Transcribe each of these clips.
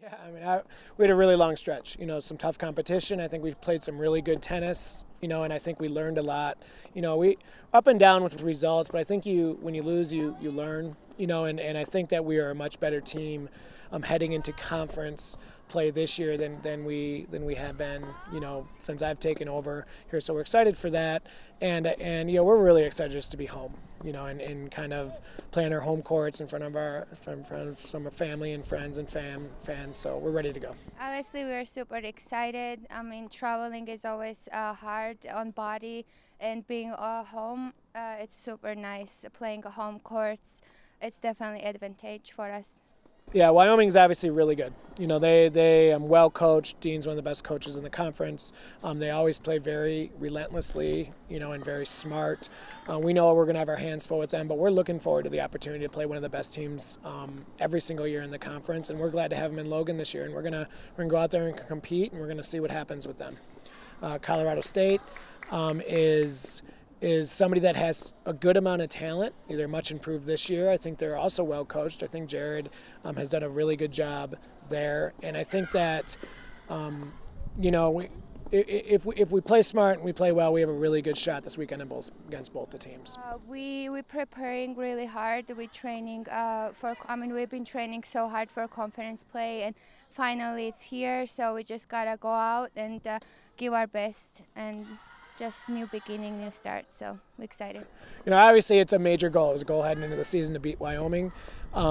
Yeah, I mean, we had a really long stretch, some tough competition. I think we played some really good tennis, and I think we learned a lot. We up and down with results, but I think when you lose, you learn, and I think that we are a much better team heading into conference play this year than we have been, since I've taken over here. So we're excited for that, and we're really excited just to be home, and kind of playing our home courts in front of some family and friends and fans. So we're ready to go. Obviously, we're super excited. I mean, traveling is always hard on body, and being home, it's super nice. Playing home courts, it's definitely an advantage for us. Yeah, Wyoming's obviously really good. They well coached. Dean's one of the best coaches in the conference. They always play very relentlessly, and very smart. We know we're going to have our hands full with them, but we're looking forward to the opportunity to play one of the best teams every single year in the conference, and we're glad to have them in Logan this year. And we're gonna go out there and compete, and we're gonna see what happens with them. Colorado State is somebody that has a good amount of talent. They're much improved this year. I think they're also well coached. I think Jared has done a really good job there, and I think that if we play smart and we play well, we have a really good shot this weekend against both the teams. We're preparing really hard. We're training we've been training so hard for conference play, and finally it's here. So we just gotta go out and give our best, and just new beginning, new start. So we're excited. Obviously it's a major goal. It was a goal heading into the season to beat Wyoming.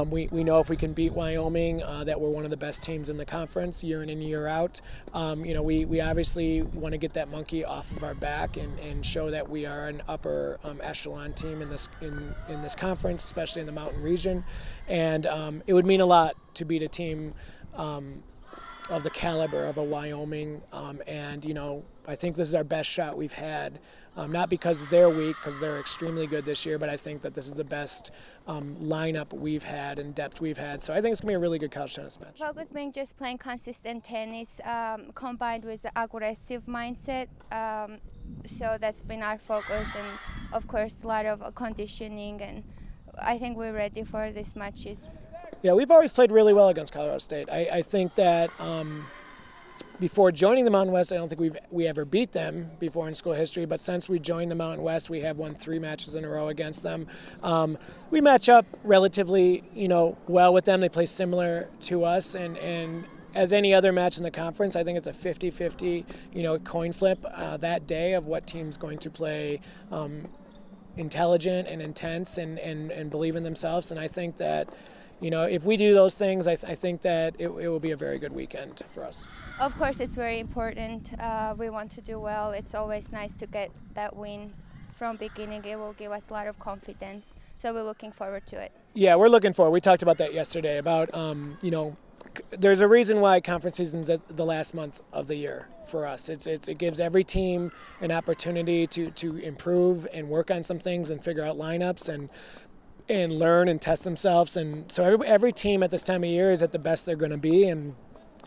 We know if we can beat Wyoming that we're one of the best teams in the conference year in and year out. We obviously want to get that monkey off of our back and show that we are an upper echelon team in this conference, especially in the mountain region. And it would mean a lot to beat a team of the caliber of a Wyoming, and I think this is our best shot we've had, not because they're weak, because they're extremely good this year, but I think that this is the best lineup we've had and depth we've had. So I think it's going to be a really good college tennis match. Focus being just playing consistent tennis combined with the aggressive mindset. So that's been our focus, and of course a lot of conditioning, and I think we're ready for these matches. Yeah, we've always played really well against Colorado State. I think that before joining the Mountain West, I don't think we ever beat them before in school history. But since we joined the Mountain West, we have won 3 matches in a row against them. We match up relatively, well with them. They play similar to us, and as any other match in the conference, I think it's a 50-50, coin flip that day of what team's going to play intelligent and intense and believe in themselves. And I think that, if we do those things, I think that it will be a very good weekend for us. Of course, it's very important. We want to do well. It's always nice to get that win from beginning. It will give us a lot of confidence. So we're looking forward to it. Yeah, we're looking forward. We talked about that yesterday about, there's a reason why conference season's at the last month of the year for us. It gives every team an opportunity to improve and work on some things and figure out lineups and learn and test themselves. And so every team at this time of year is at the best they're going to be. And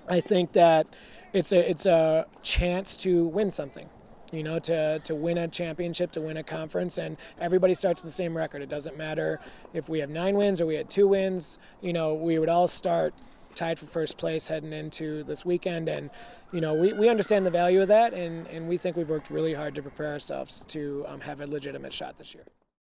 I think that it's a chance to win something, to win a championship, to win a conference. And everybody starts with the same record. It doesn't matter if we have 9 wins or we had 2 wins. We would all start tied for first place heading into this weekend. And, we understand the value of that. And we think we've worked really hard to prepare ourselves to have a legitimate shot this year.